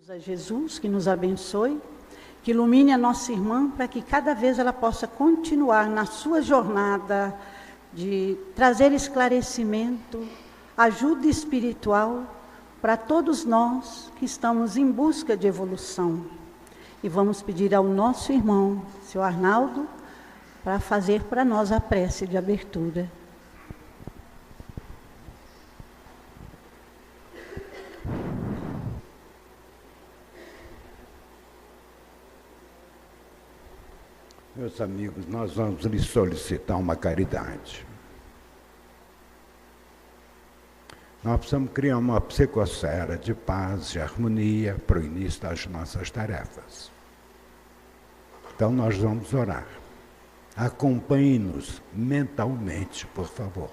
A Jesus, que nos abençoe, que ilumine a nossa irmã, para que cada vez ela possa continuar na sua jornada de trazer esclarecimento, ajuda espiritual para todos nós que estamos em busca de evolução. E vamos pedir ao nosso irmão, seu Arnaldo, para fazer para nós a prece de abertura. Meus amigos, nós vamos lhes solicitar uma caridade. Nós precisamos criar uma psicosfera de paz e harmonia para o início das nossas tarefas. Então nós vamos orar. Acompanhe-nos mentalmente, por favor.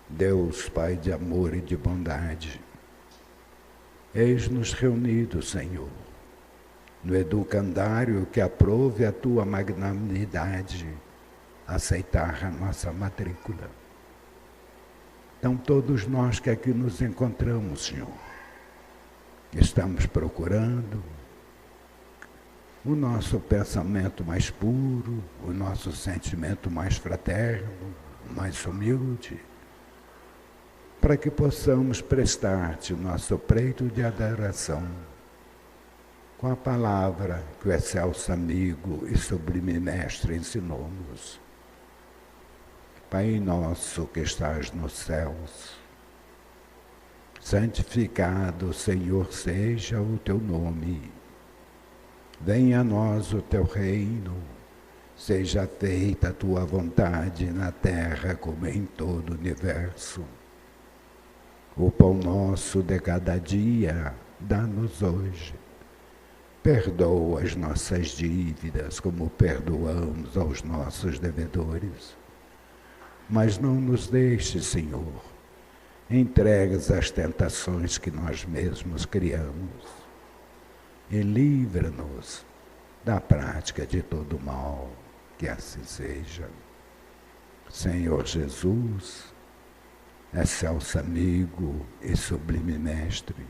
Deus, Pai de amor e de bondade, eis-nos reunidos, Senhor, no educandário que aprove a Tua magnanimidade aceitar a nossa matrícula. Então, todos nós que aqui nos encontramos, Senhor, estamos procurando o nosso pensamento mais puro, o nosso sentimento mais fraterno, mais humilde, para que possamos prestar-te o nosso preito de adoração com a palavra que o excelso amigo e sublime mestre ensinou-nos. Pai nosso que estás nos céus, santificado, Senhor, seja o teu nome. Venha a nós o teu reino, seja feita a tua vontade na terra como em todo o universo. O pão nosso de cada dia, dá-nos hoje. Perdoa as nossas dívidas, como perdoamos aos nossos devedores. Mas não nos deixe, Senhor, entregues às tentações que nós mesmos criamos. E livra-nos da prática de todo mal, que assim seja. Senhor Jesus, excelso amigo e sublime mestre,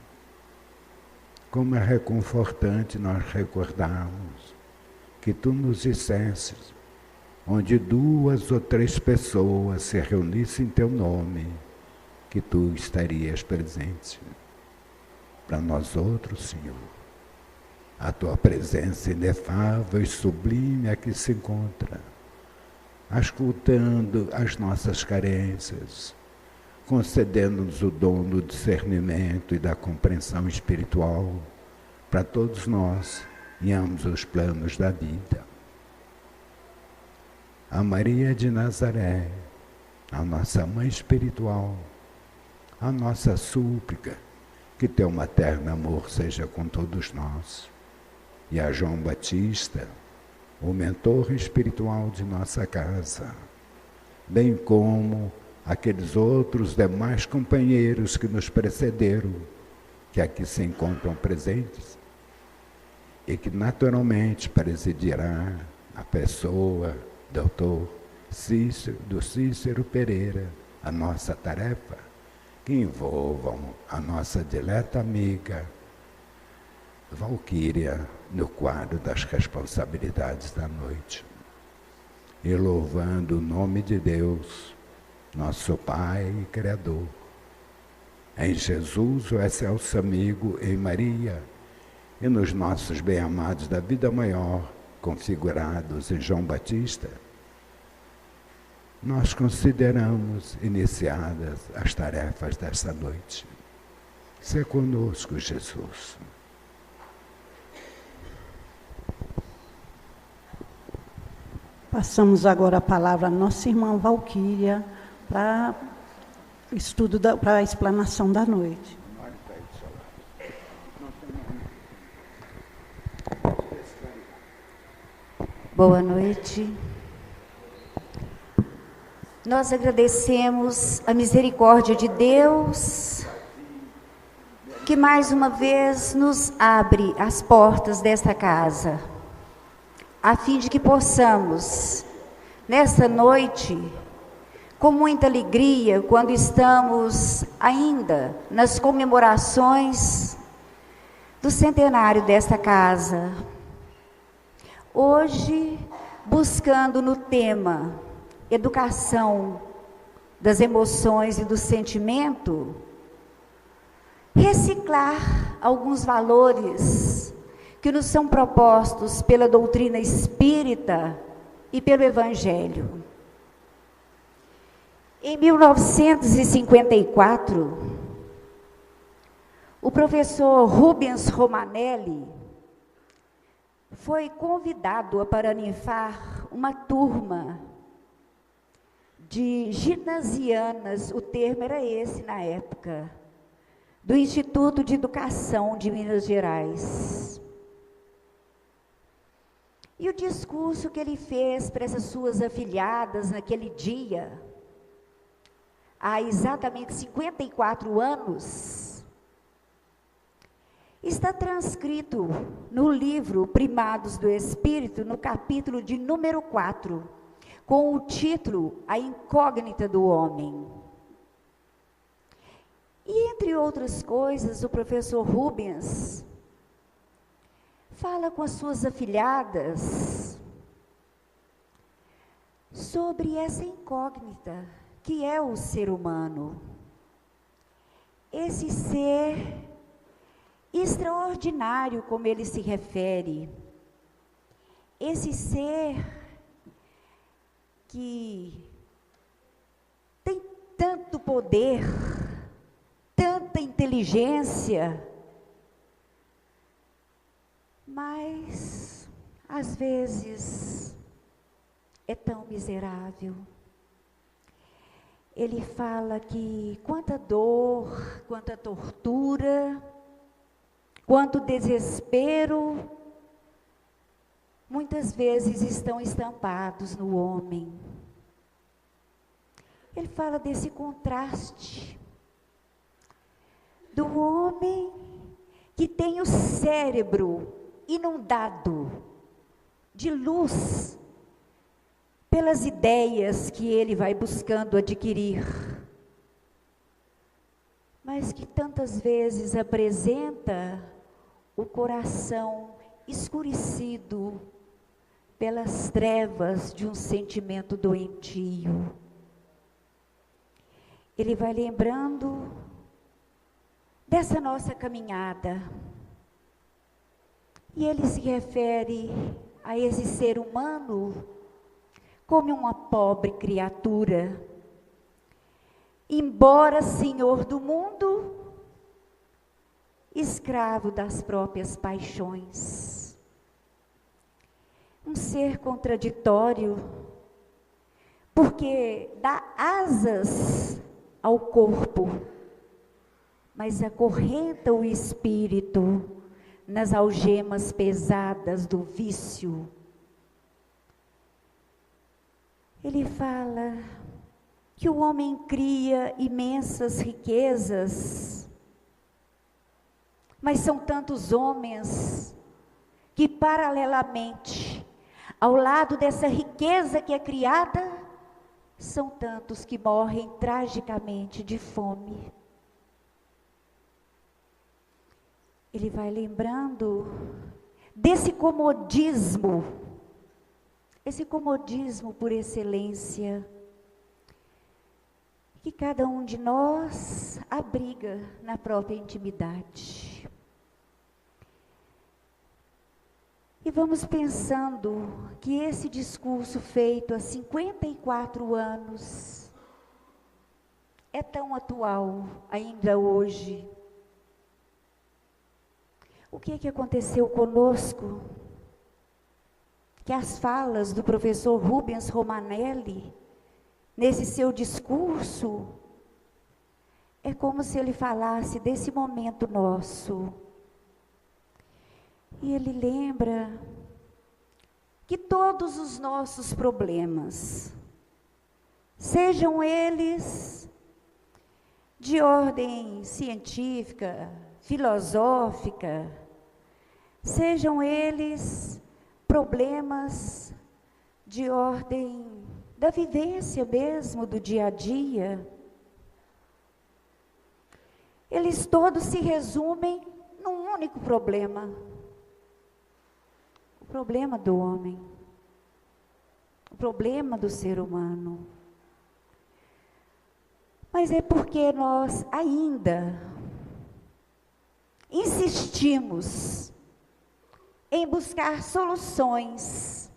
como é reconfortante nós recordarmos que Tu nos dissestes, onde 2 ou 3 pessoas se reunissem em Teu nome, que Tu estarias presente. Para nós outros, Senhor, a Tua presença inefável e sublime aqui se encontra, escutando as nossas carências, concedendo-nos o dom do discernimento e da compreensão espiritual para todos nós em ambos os planos da vida. A Maria de Nazaré, a nossa mãe espiritual, a nossa súplica, que teu materno amor seja com todos nós. E a João Batista, o mentor espiritual de nossa casa, bem como aqueles outros demais companheiros que nos precederam, que aqui se encontram presentes, e que naturalmente presidirá a pessoa Dr. Cícero Pereira, a nossa tarefa, que envolvam a nossa dileta amiga Valquíria no quadro das responsabilidades da noite. E louvando o nome de Deus, nosso Pai e Criador, em Jesus, o excelso amigo, em Maria, e nos nossos bem-amados da vida maior, configurados em João Batista, nós consideramos iniciadas as tarefas desta noite. Se conosco, Jesus. Passamos agora a palavra à nossa irmã Valquíria para para a explanação da noite. Boa noite. Nós agradecemos a misericórdia de Deus, que mais uma vez nos abre as portas desta casa, a fim de que possamos, nesta noite, com muita alegria quando estamos ainda nas comemorações do centenário desta casa. Hoje, buscando no tema educação das emoções e do sentimento, reciclar alguns valores que nos são propostos pela doutrina espírita e pelo Evangelho. Em 1954, o professor Rubens Romanelli foi convidado a paranifar uma turma de ginasianas, o termo era esse na época, do Instituto de Educação de Minas Gerais. E o discurso que ele fez para essas suas afilhadas naquele dia, há exatamente 54 anos, está transcrito no livro Primados do Espírito, no capítulo de número 4, com o título A Incógnita do Homem. E, entre outras coisas, o professor Rubens fala com as suas afilhadas sobre essa incógnita que é o ser humano. Esse ser extraordinário, como ele se refere. Esse ser que tem tanto poder, tanta inteligência, mas às vezes é tão miserável. Ele fala que quanta dor, quanta tortura, quanto desespero, muitas vezes estão estampados no homem. Ele fala desse contraste do homem que tem o cérebro inundado de luz pelas ideias que ele vai buscando adquirir, mas que tantas vezes apresenta o coração escurecido pelas trevas de um sentimento doentio. Ele vai lembrando dessa nossa caminhada, e ele se refere a esse ser humano como uma pobre criatura, embora senhor do mundo, escravo das próprias paixões. Um ser contraditório, porque dá asas ao corpo, mas acorrenta o espírito nas algemas pesadas do vício. Ele fala que o homem cria imensas riquezas, mas são tantos homens que, paralelamente, ao lado dessa riqueza que é criada, são tantos que morrem tragicamente de fome. Ele vai lembrando desse comodismo, esse comodismo por excelência, que cada um de nós abriga na própria intimidade. E vamos pensando que esse discurso feito há 54 anos é tão atual ainda hoje. O que aconteceu conosco? Que as falas do professor Rubens Romanelli, nesse seu discurso, é como se ele falasse desse momento nosso. E ele lembra que todos os nossos problemas, sejam eles de ordem científica, filosófica, sejam eles problemas de ordem da vivência mesmo do dia a dia, eles todos se resumem num único problema: o problema do homem, o problema do ser humano. Mas é porque nós ainda insistimos em buscar soluções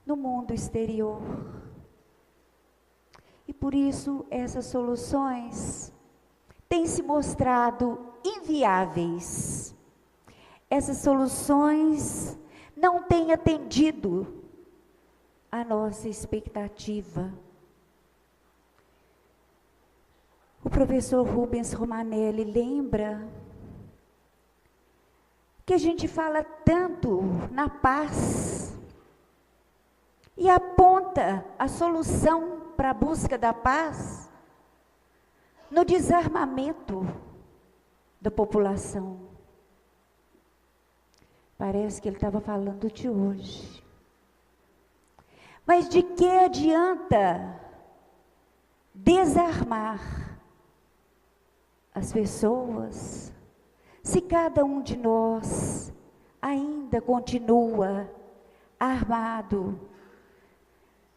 no mundo exterior. E por isso essas soluções têm se mostrado inviáveis. Essas soluções não têm atendido à nossa expectativa. O professor Rubens Romanelli lembra que a gente fala tanto na paz e aponta a solução para a busca da paz no desarmamento da população. Parece que ele estava falando de hoje. Mas de que adianta desarmar as pessoas se cada um de nós ainda continua armado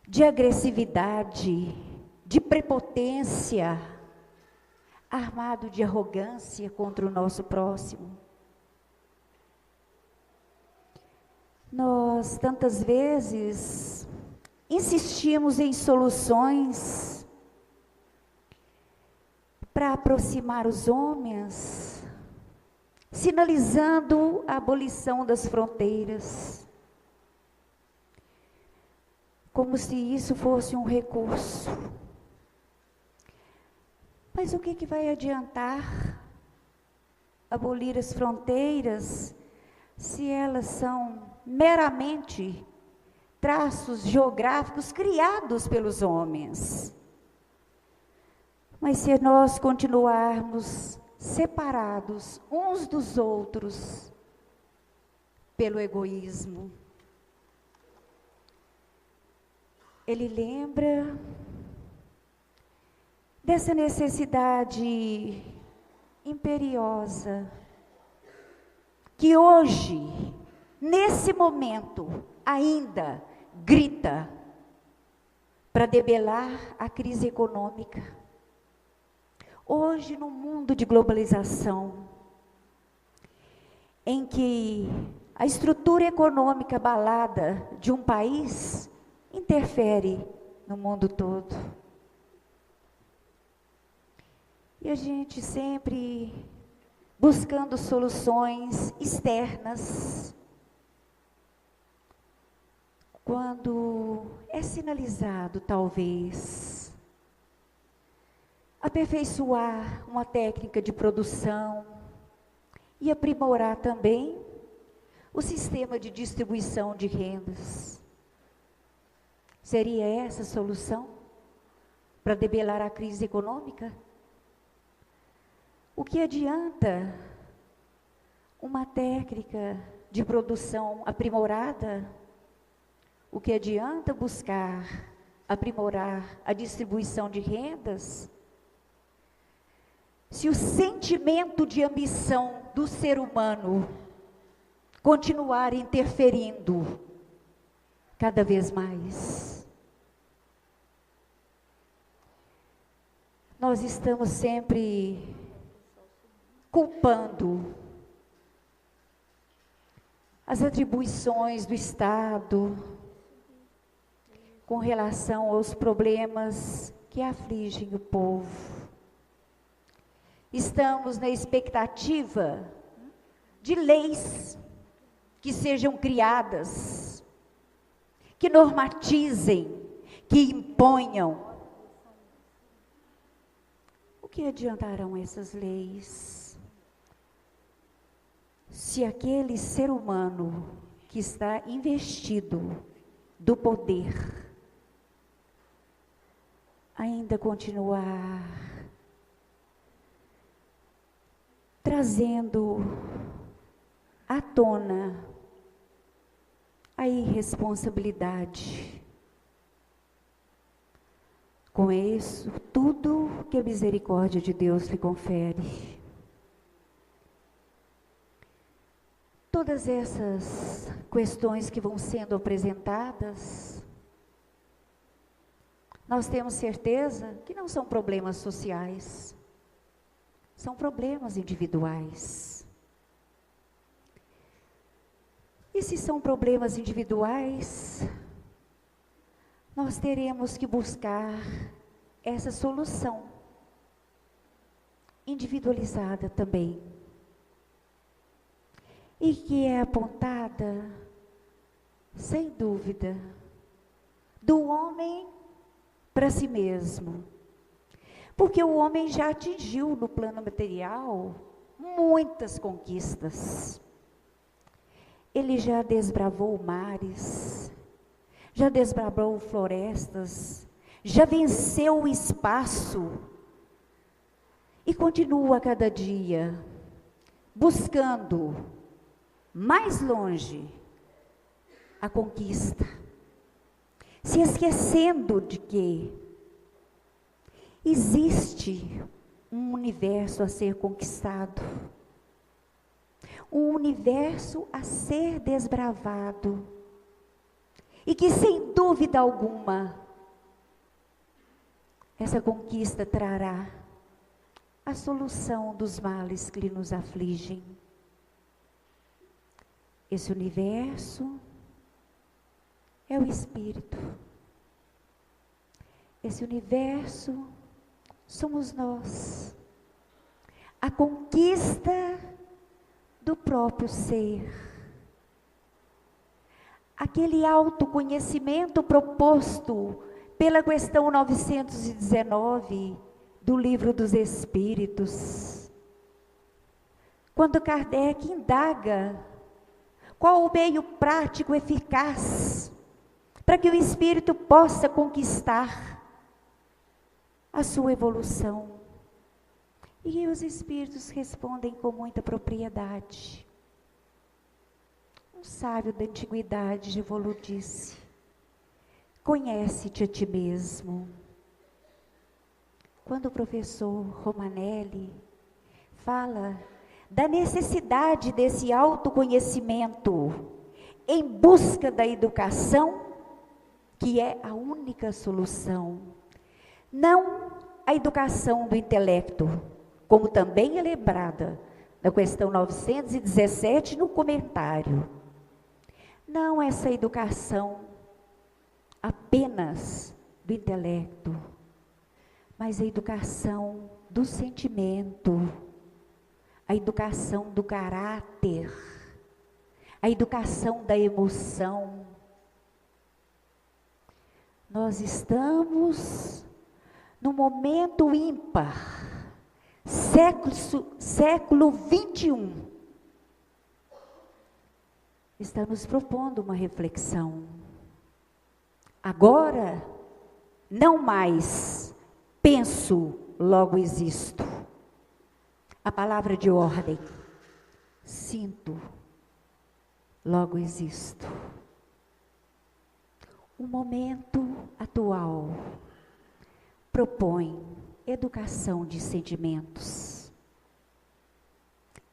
de agressividade, de prepotência, armado de arrogância contra o nosso próximo? Nós, tantas vezes, insistimos em soluções para aproximar os homens, sinalizando a abolição das fronteiras, como se isso fosse um recurso. Mas o que vai adiantar abolir as fronteiras se elas são meramente traços geográficos criados pelos homens? Mas se nós continuarmos separados uns dos outros pelo egoísmo. Ele lembra dessa necessidade imperiosa que hoje, nesse momento, ainda grita para debelar a crise econômica. Hoje, no mundo de globalização, em que a estrutura econômica abalada de um país interfere no mundo todo. E a gente sempre buscando soluções externas, quando é sinalizado, talvez, aperfeiçoar uma técnica de produção e aprimorar também o sistema de distribuição de rendas. Seria essa a solução para debelar a crise econômica? O que adianta uma técnica de produção aprimorada? O que adianta buscar aprimorar a distribuição de rendas se o sentimento de ambição do ser humano continuar interferindo cada vez mais? Nós estamos sempre culpando as atribuições do Estado com relação aos problemas que afligem o povo. Estamos na expectativa de leis que sejam criadas, que normatizem, que imponham. O que adiantarão essas leis se aquele ser humano que está investido do poder ainda continuar trazendo à tona a irresponsabilidade. Com isso, tudo que a misericórdia de Deus lhe confere. Todas essas questões que vão sendo apresentadas, nós temos certeza que não são problemas sociais, são problemas individuais. E se são problemas individuais, nós teremos que buscar essa solução individualizada também. E que é apontada, sem dúvida, do homem para si mesmo. Porque o homem já atingiu no plano material muitas conquistas. Ele já desbravou mares, já desbravou florestas, já venceu o espaço e continua a cada dia buscando mais longe a conquista, se esquecendo de que existe um universo a ser conquistado, um universo a ser desbravado, e que sem dúvida alguma, essa conquista trará a solução dos males que nos afligem. Esse universo é o Espírito. Esse universo somos nós. A conquista do próprio ser. Aquele autoconhecimento proposto pela questão 919 do Livro dos Espíritos. Quando Kardec indaga qual o meio prático eficaz para que o espírito possa conquistar a sua evolução. E os espíritos respondem com muita propriedade. Um sábio da antiguidade, Gevolu, disse: conhece-te a ti mesmo. Quando o professor Romanelli fala da necessidade desse autoconhecimento em busca da educação, que é a única solução. Não a educação do intelecto, como também é lembrada na questão 917 no comentário. Não essa educação apenas do intelecto, mas a educação do sentimento, a educação do caráter, a educação da emoção. Nós estamos no momento ímpar, século 21. Está nos propondo uma reflexão. Agora, não mais penso, logo existo. A palavra de ordem, sinto, logo existo. O momento atual propõe educação de sentimentos,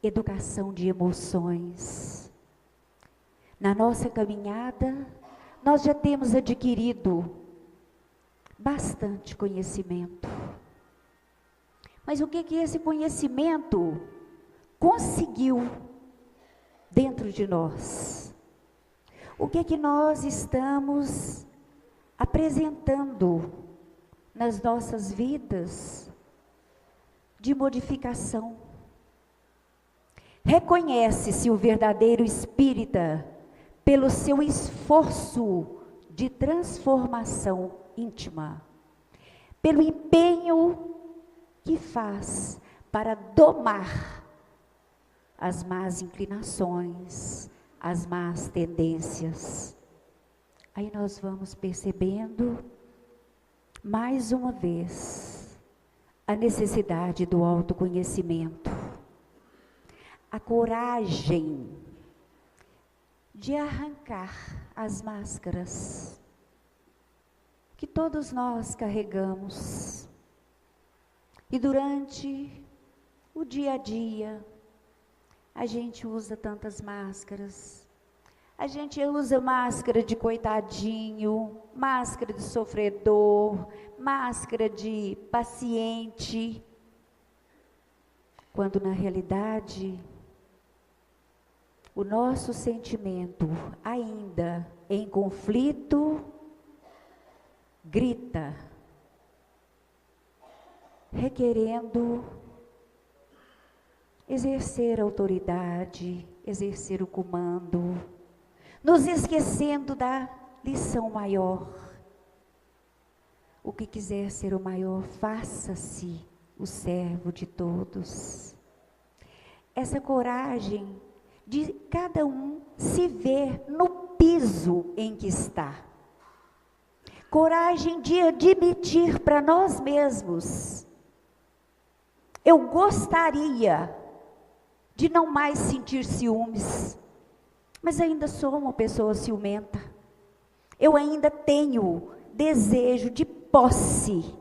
educação de emoções. Na nossa caminhada, nós já temos adquirido bastante conhecimento. Mas o que esse conhecimento conseguiu dentro de nós? O que nós estamos apresentando nas nossas vidas de modificação? Reconhece-se o verdadeiro espírita pelo seu esforço de transformação íntima, pelo empenho que faz para domar as más inclinações, as más tendências. Aí nós vamos percebendo, mais uma vez, a necessidade do autoconhecimento, a coragem de arrancar as máscaras que todos nós carregamos. E durante o dia a dia, a gente usa tantas máscaras. A gente usa máscara de coitadinho, máscara de sofredor, máscara de paciente, quando na realidade o nosso sentimento ainda em conflito grita, requerendo exercer autoridade, exercer o comando, nos esquecendo da lição maior. O que quiser ser o maior, faça-se o servo de todos. Essa coragem de cada um se ver no piso em que está. Coragem de admitir para nós mesmos: eu gostaria de não mais sentir ciúmes, mas ainda sou uma pessoa ciumenta. Eu ainda tenho desejo de posse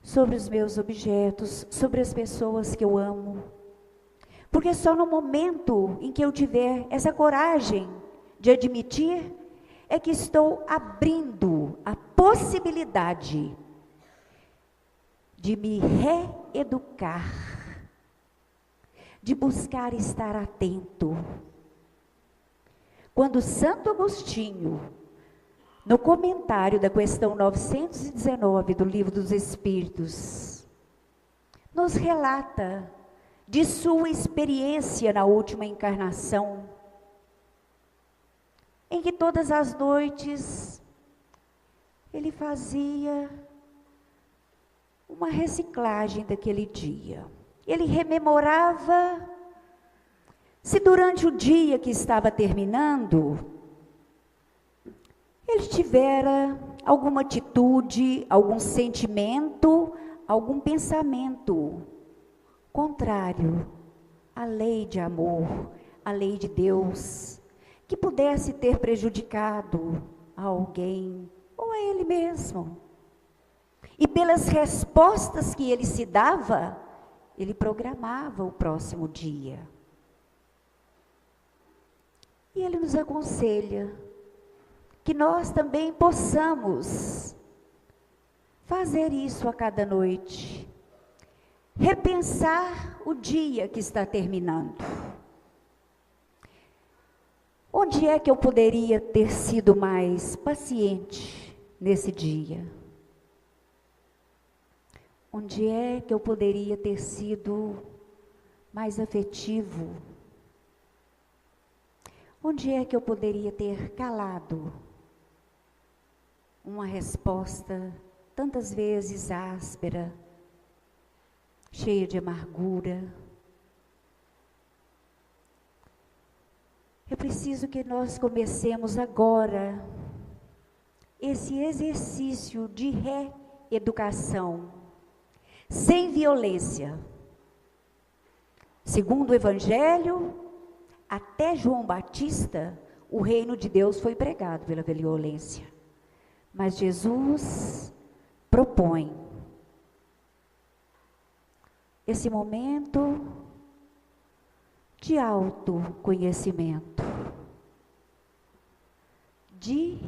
sobre os meus objetos, sobre as pessoas que eu amo. Porque só no momento em que eu tiver essa coragem de admitir, é que estou abrindo a possibilidade de me reeducar, de buscar estar atento. Quando Santo Agostinho, no comentário da questão 919 do Livro dos Espíritos, nos relata de sua experiência na última encarnação, em que todas as noites ele fazia uma reciclagem daquele dia. Ele rememorava se durante o dia que estava terminando, ele tivera alguma atitude, algum sentimento, algum pensamento contrário à lei de amor, à lei de Deus, que pudesse ter prejudicado a alguém ou a ele mesmo. E pelas respostas que ele se dava, ele programava o próximo dia. E ele nos aconselha que nós também possamos fazer isso a cada noite. Repensar o dia que está terminando. Onde é que eu poderia ter sido mais paciente nesse dia? Onde é que eu poderia ter sido mais afetivo? Onde é que eu poderia ter calado uma resposta tantas vezes áspera, cheia de amargura? É preciso que nós comecemos agora esse exercício de reeducação, sem violência. Segundo o Evangelho, até João Batista, o reino de Deus foi pregado pela violência. Mas Jesus propõe esse momento de autoconhecimento, de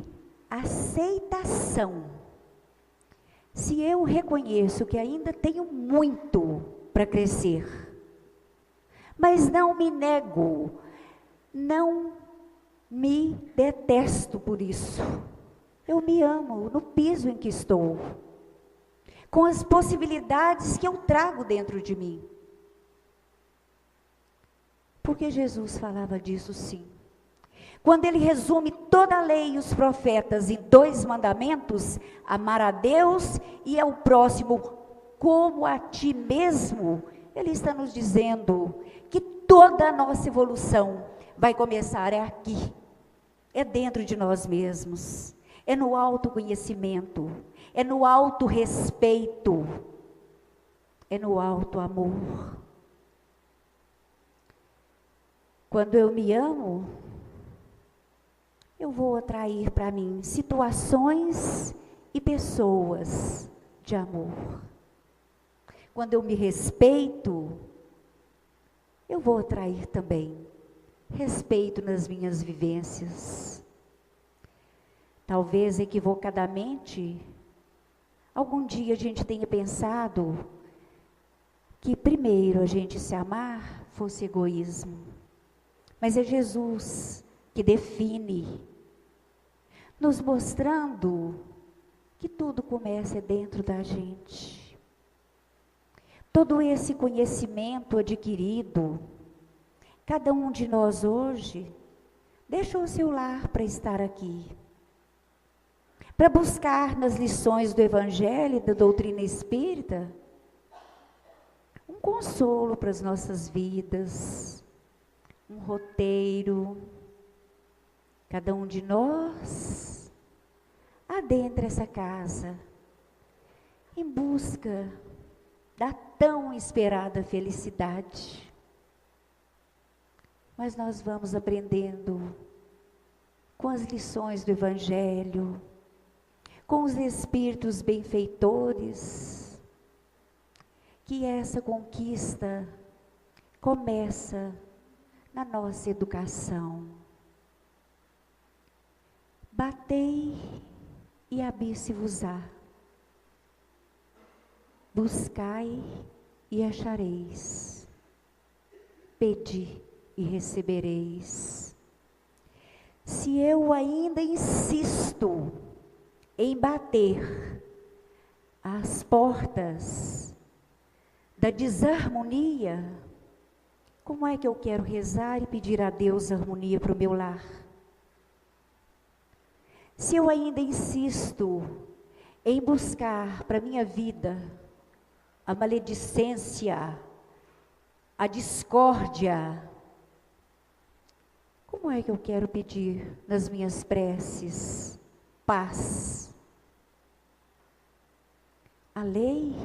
aceitação. Se eu reconheço que ainda tenho muito para crescer, mas não me nego, não me detesto por isso. Eu me amo no piso em que estou, com as possibilidades que eu trago dentro de mim. Porque Jesus falava disso sim. Quando ele resume toda a lei e os profetas em 2 mandamentos, amar a Deus e ao próximo como a ti mesmo, ele está nos dizendo que toda a nossa evolução vai começar aqui, é dentro de nós mesmos, é no autoconhecimento, é no autorrespeito, é no autoamor. Quando eu me amo, eu vou atrair para mim situações e pessoas de amor. Quando eu me respeito, eu vou atrair também respeito nas minhas vivências. Talvez equivocadamente, algum dia a gente tenha pensado que primeiro a gente se amar fosse egoísmo. Mas é Jesus que define, nos mostrando que tudo começa dentro da gente. Todo esse conhecimento adquirido, cada um de nós hoje deixou o seu lar para estar aqui, para buscar nas lições do Evangelho e da doutrina espírita um consolo para as nossas vidas, um roteiro. Cada um de nós adentra essa casa em busca da tão esperada felicidade. Mas nós vamos aprendendo com as lições do Evangelho, com os espíritos benfeitores, que essa conquista começa na nossa educação. Batei e abri-se-vos-á. Buscai e achareis. Pedi e recebereis. Se eu ainda insisto em bater as portas da desarmonia, como é que eu quero rezar e pedir a Deus harmonia para o meu lar? Se eu ainda insisto em buscar para a minha vida a maledicência, a discórdia, como é que eu quero pedir nas minhas preces paz? A lei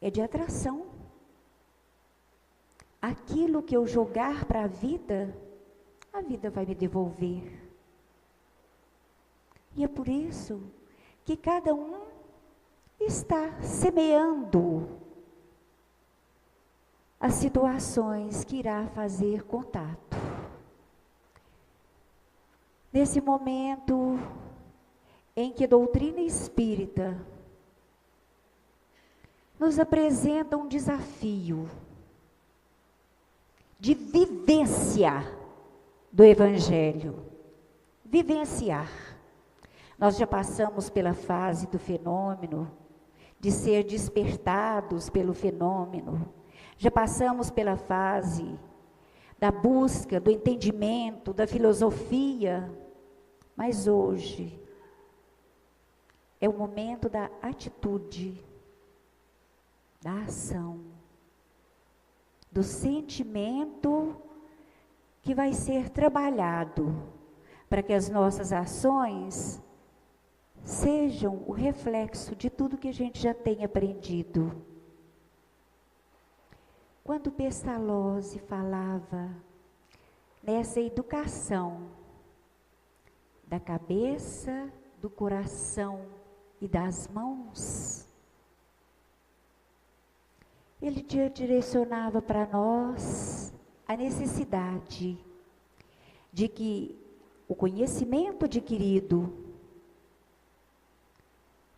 é de atração. Aquilo que eu jogar para a vida vai me devolver. E é por isso que cada um está semeando as situações que irá fazer contato. Nesse momento em que a doutrina espírita nos apresenta um desafio de vivência do Evangelho, vivenciar. Nós já passamos pela fase do fenômeno, de ser despertados pelo fenômeno. Já passamos pela fase da busca, do entendimento, da filosofia. Mas hoje é o momento da atitude, da ação, do sentimento que vai ser trabalhado para que as nossas ações sejam o reflexo de tudo que a gente já tem aprendido. Quando Pestalozzi falava nessa educação da cabeça, do coração e das mãos, ele direcionava para nós a necessidade de que o conhecimento adquirido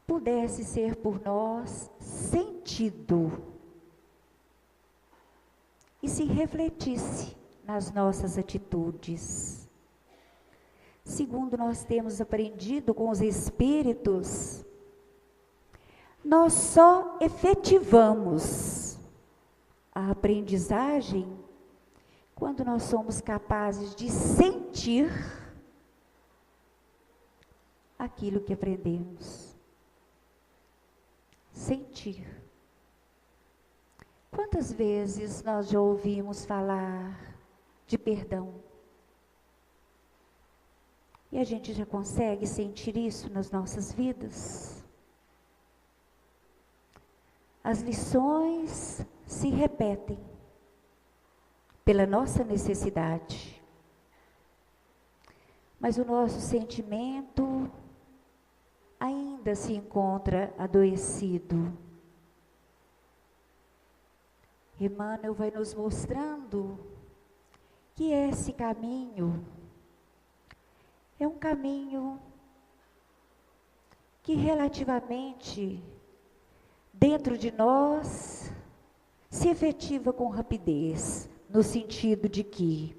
pudesse ser por nós sentido e se refletisse nas nossas atitudes. Segundo nós temos aprendido com os espíritos, nós só efetivamos a aprendizagem quando nós somos capazes de sentir aquilo que aprendemos. Sentir. Quantas vezes nós já ouvimos falar de perdão? E a gente já consegue sentir isso nas nossas vidas? As lições se repetem. pela nossa necessidade. Mas o nosso sentimento ainda se encontra adoecido. Emmanuel vai nos mostrando que esse caminho é um caminho que relativamente dentro de nós se efetiva com rapidez, no sentido de que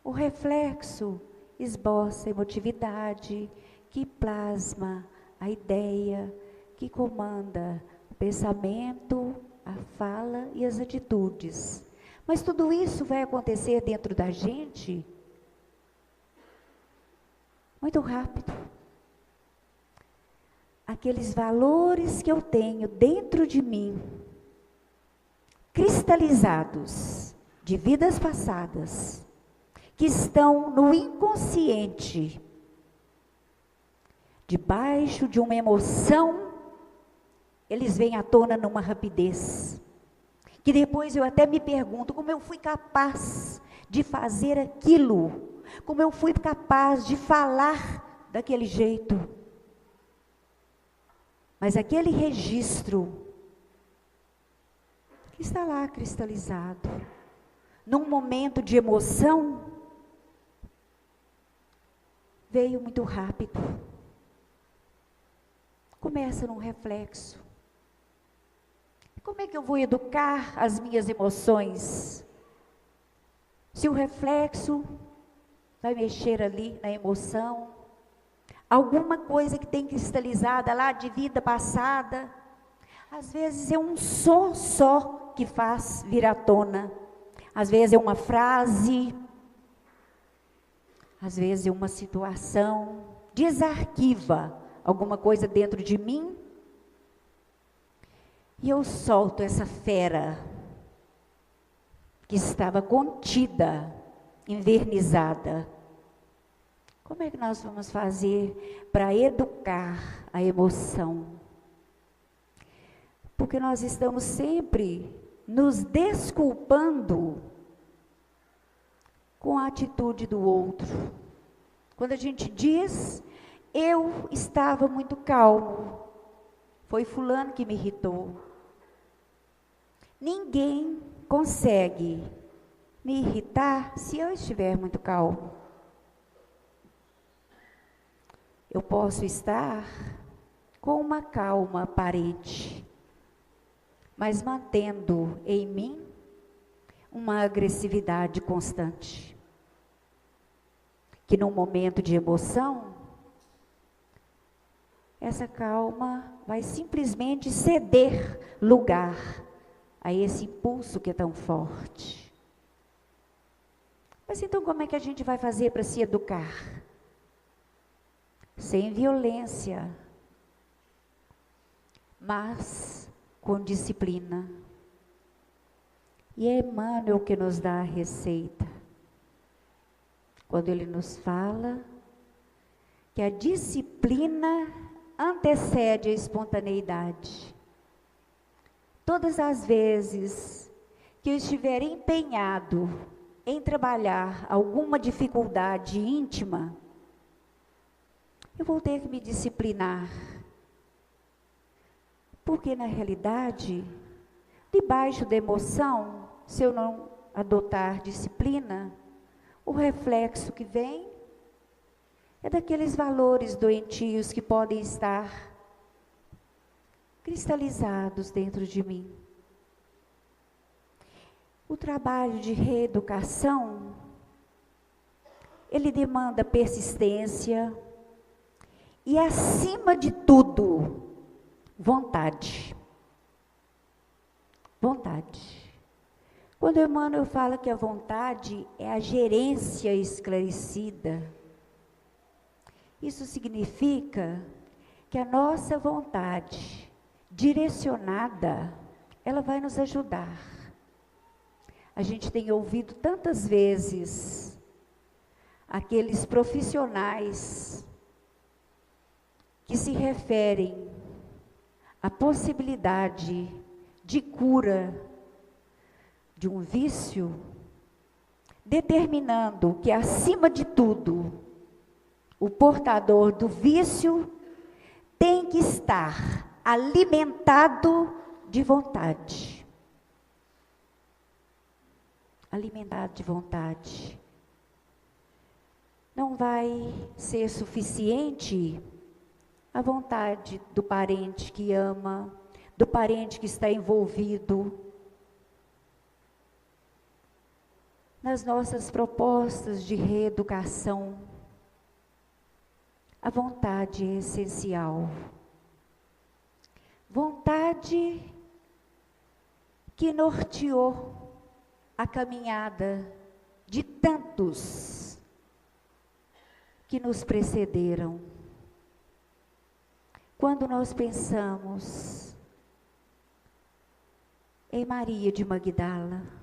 o reflexo esboça a emotividade, que plasma a ideia, que comanda o pensamento, a fala e as atitudes. Mas tudo isso vai acontecer dentro da gente muito rápido. Aqueles valores que eu tenho dentro de mim, cristalizados de vidas passadas, que estão no inconsciente, debaixo de uma emoção, eles vêm à tona numa rapidez, que depois eu até me pergunto como eu fui capaz de fazer aquilo, como eu fui capaz de falar daquele jeito. Mas aquele registro que está lá cristalizado, num momento de emoção, veio muito rápido. Começa num reflexo. Como é que eu vou educar as minhas emoções? Se o reflexo vai mexer ali na emoção, alguma coisa que tem cristalizada lá de vida passada, às vezes é um som só que faz vir à tona, às vezes é uma frase, às vezes é uma situação, desarquiva alguma coisa dentro de mim, e eu solto essa fera que estava contida, envernizada. Como é que nós vamos fazer para educar a emoção? Porque nós estamos sempre nos desculpando com a atitude do outro. Quando a gente diz, eu estava muito calmo, foi fulano que me irritou. Ninguém consegue me irritar se eu estiver muito calmo. Eu posso estar com uma calma aparente, mas mantendo em mim uma agressividade constante. Que num momento de emoção, essa calma vai simplesmente ceder lugar a esse impulso que é tão forte. Mas então como é que a gente vai fazer para se educar? Sem violência, mas com disciplina. E é Emmanuel que nos dá a receita, quando ele nos fala que a disciplina antecede a espontaneidade. Todas as vezes que eu estiver empenhado em trabalhar alguma dificuldade íntima, eu vou ter que me disciplinar. Porque, na realidade, debaixo da emoção, se eu não adotar disciplina, o reflexo que vem é daqueles valores doentios que podem estar cristalizados dentro de mim. O trabalho de reeducação, ele demanda persistência e, acima de tudo, vontade. Vontade. Quando Emmanuel fala que a vontade é a gerência esclarecida, isso significa que a nossa vontade direcionada, ela vai nos ajudar. A gente tem ouvido tantas vezes aqueles profissionais que se referem à possibilidade de cura de um vício determinando que, acima de tudo, o portador do vício tem que estar alimentado de vontade. Alimentado de vontade. Não vai ser suficiente a vontade do parente que ama, do parente que está envolvido nas nossas propostas de reeducação. A vontade é essencial. Vontade que norteou a caminhada de tantos que nos precederam. Quando nós pensamos em Maria de Magdala,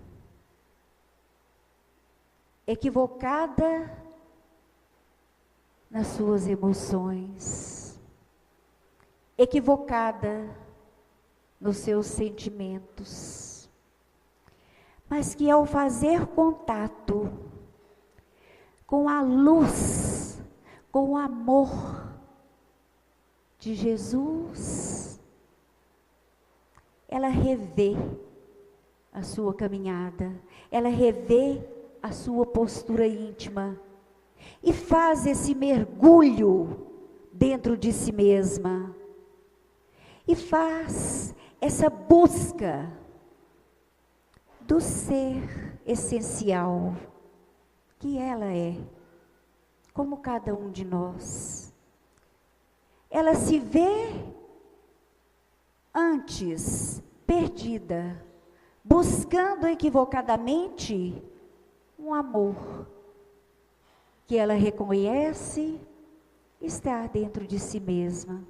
equivocada nas suas emoções, equivocada nos seus sentimentos, mas que ao fazer contato com a luz, com o amor de Jesus, ela revê a sua caminhada, ela revê a sua postura íntima e faz esse mergulho dentro de si mesma e faz essa busca do ser essencial que ela é, como cada um de nós. Ela se vê antes perdida, buscando equivocadamente um amor que ela reconhece estar dentro de si mesma.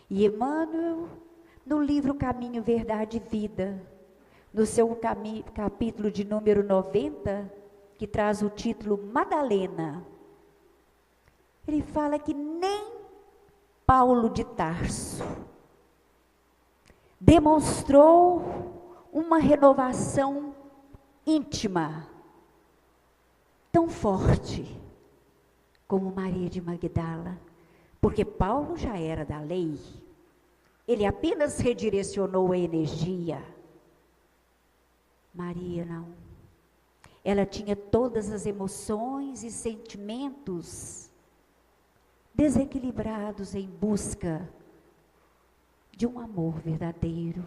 E Emmanuel, no livro Caminho, Verdade e Vida, no seu capítulo de número 90, que traz o título Madalena, ele fala que nem Paulo de Tarso demonstrou uma renovação íntima tão forte como Maria de Magdala, porque Paulo já era da lei, ele apenas redirecionou a energia. Maria não, ela tinha todas as emoções e sentimentos desequilibrados em busca de um amor verdadeiro,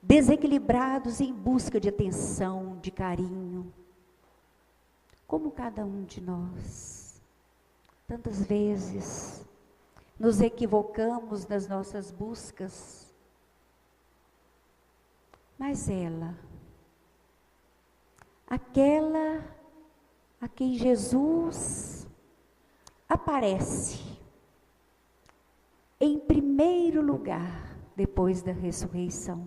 desequilibrados em busca de atenção, de carinho, como cada um de nós. Tantas vezes nos equivocamos nas nossas buscas, mas ela, aquela a quem Jesus aparece em primeiro lugar depois da ressurreição,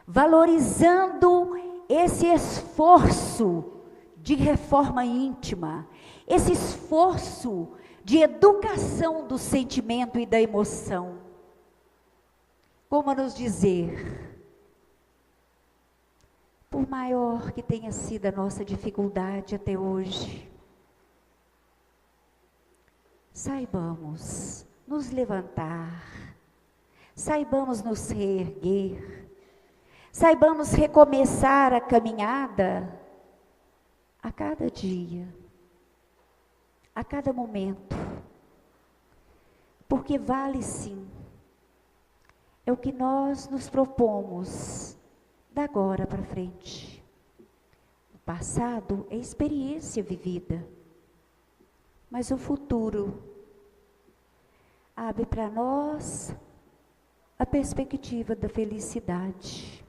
valorizando esse esforço de reforma íntima, esse esforço de educação do sentimento e da emoção. Como a nos dizer, por maior que tenha sido a nossa dificuldade até hoje, saibamos nos levantar, saibamos nos reerguer, saibamos recomeçar a caminhada a cada dia, a cada momento, porque vale sim, é o que nós nos propomos da agora para frente. O passado é experiência vivida, mas o futuro abre para nós a perspectiva da felicidade.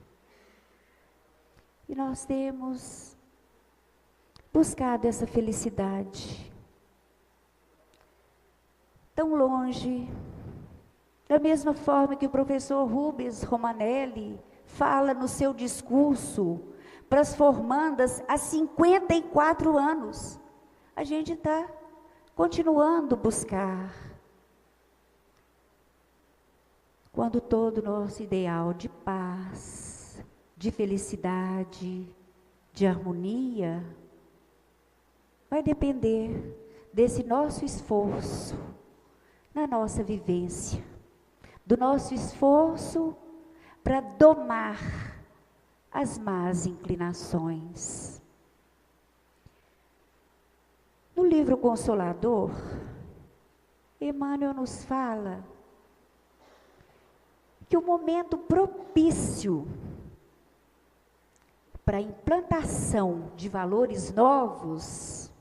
E nós temos buscado essa felicidade tão longe, da mesma forma que o professor Rubens Romanelli fala no seu discurso para as formandas há 54 anos. A gente está continuando a buscar. Quando todo o nosso ideal de paz, de felicidade, de harmonia, vai depender desse nosso esforço na nossa vivência, do nosso esforço para domar as más inclinações. No livro Consolador, Emmanuel nos fala que o momento propício para a implantação de valores novos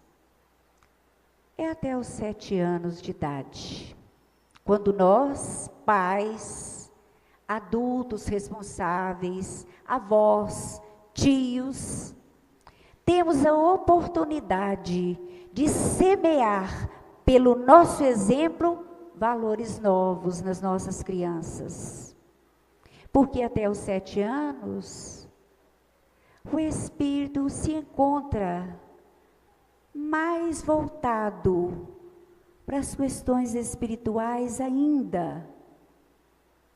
é até os 7 anos de idade, quando nós, pais, adultos responsáveis, avós, tios, temos a oportunidade de semear, pelo nosso exemplo, valores novos nas nossas crianças. Porque até os 7 anos, o espírito se encontra mais voltado para as questões espirituais ainda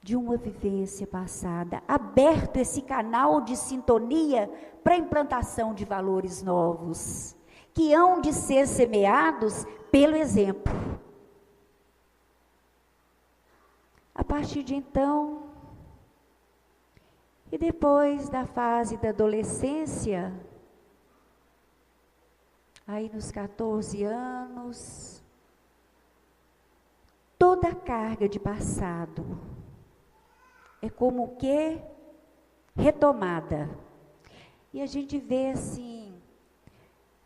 de uma vivência passada, aberto esse canal de sintonia para a implantação de valores novos, que hão de ser semeados pelo exemplo. A partir de então, e depois da fase da adolescência, aí nos 14 anos, toda a carga de passado é como que retomada. E a gente vê assim,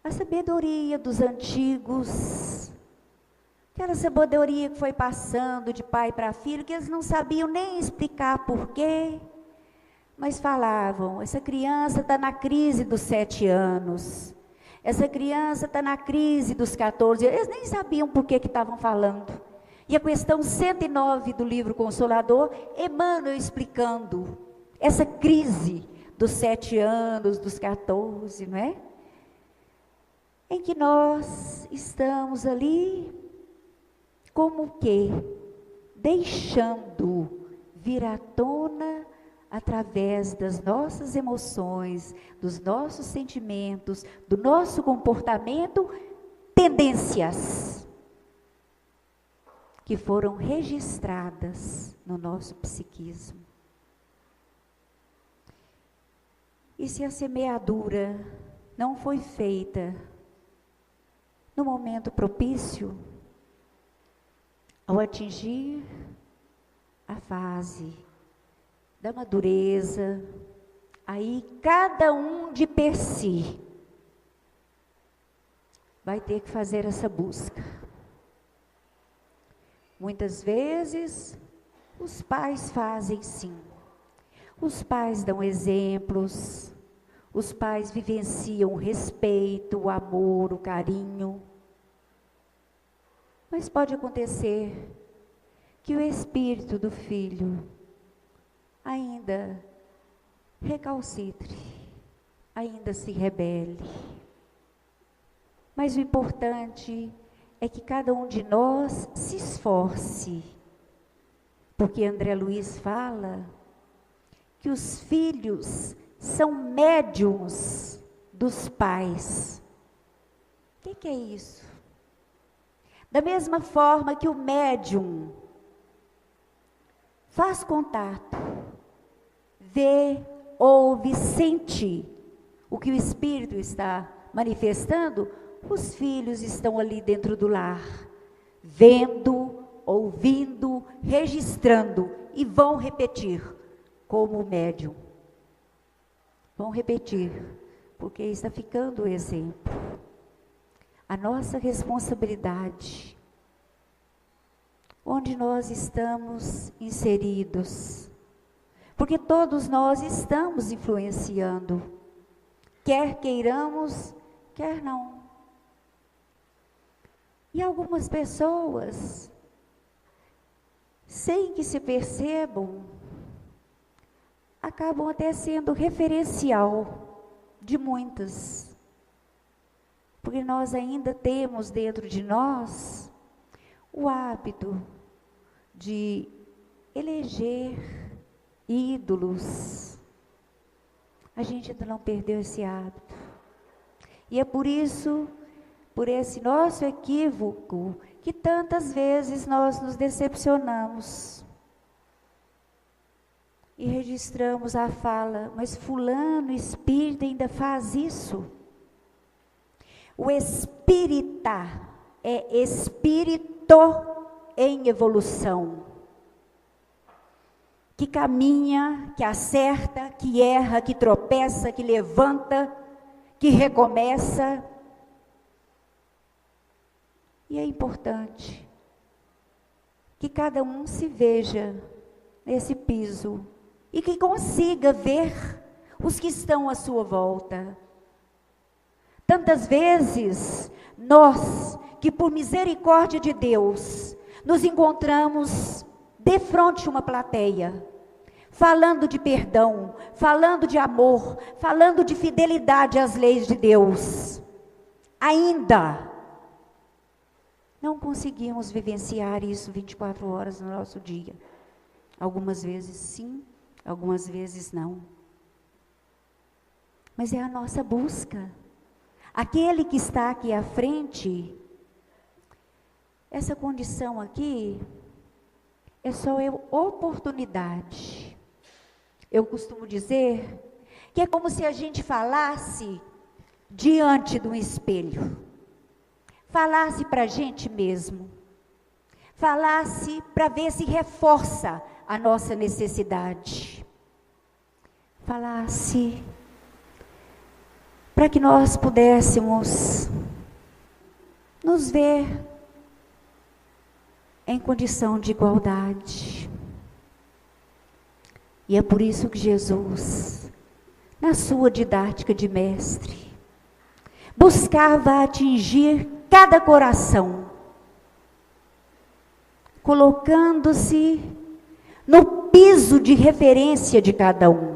a sabedoria dos antigos, aquela sabedoria que foi passando de pai para filho, que eles não sabiam nem explicar porquê, mas falavam, essa criança está na crise dos 7 anos, essa criança está na crise dos 14, eles nem sabiam por que estavam falando. E a questão 109 do livro Consolador, Emmanuel explicando essa crise dos 7 anos, dos 14, não é? Em que nós estamos ali, como que deixando vir à tona, através das nossas emoções, dos nossos sentimentos, do nosso comportamento, tendências que foram registradas no nosso psiquismo. E se a semeadura não foi feita no momento propício, ao atingir a fase da madureza, aí cada um de per si vai ter que fazer essa busca. Muitas vezes, os pais fazem sim. Os pais dão exemplos, os pais vivenciam o respeito, o amor, o carinho. Mas pode acontecer que o espírito do filho ainda recalcitre, ainda se rebele. Mas o importante é que cada um de nós se esforce, porque André Luiz fala que os filhos são médiums dos pais. O que é isso? Da mesma forma que o médium faz contato, vê, ouve, sente o que o espírito está manifestando, os filhos estão ali dentro do lar, vendo, ouvindo, registrando e vão repetir como o médium. Vão repetir, porque está ficando o exemplo. A nossa responsabilidade, onde nós estamos inseridos, porque todos nós estamos influenciando, quer queiramos, quer não. E algumas pessoas, sem que se percebam, acabam até sendo referencial de muitas. Porque nós ainda temos dentro de nós o hábito de eleger ídolos. A gente ainda não perdeu esse hábito. E é por isso, por esse nosso equívoco, que tantas vezes nós nos decepcionamos. E registramos a fala, mas fulano, espírita, ainda faz isso. O espírita é espírito em evolução, que caminha, que acerta, que erra, que tropeça, que levanta, que recomeça. E é importante que cada um se veja nesse piso e que consiga ver os que estão à sua volta. Tantas vezes, nós, que por misericórdia de Deus, nos encontramos de frente a uma plateia, falando de perdão, falando de amor, falando de fidelidade às leis de Deus. Ainda não conseguimos vivenciar isso 24 horas no nosso dia. Algumas vezes sim, algumas vezes não. Mas é a nossa busca. Aquele que está aqui à frente, essa condição aqui é só oportunidade. Eu costumo dizer que é como se a gente falasse diante de um espelho. Falasse para a gente mesmo. Falasse para ver se reforça a nossa necessidade. Falasse para que nós pudéssemos nos ver em condição de igualdade. E é por isso que Jesus, na sua didática de mestre, buscava atingir cada coração, colocando-se no piso de referência de cada um.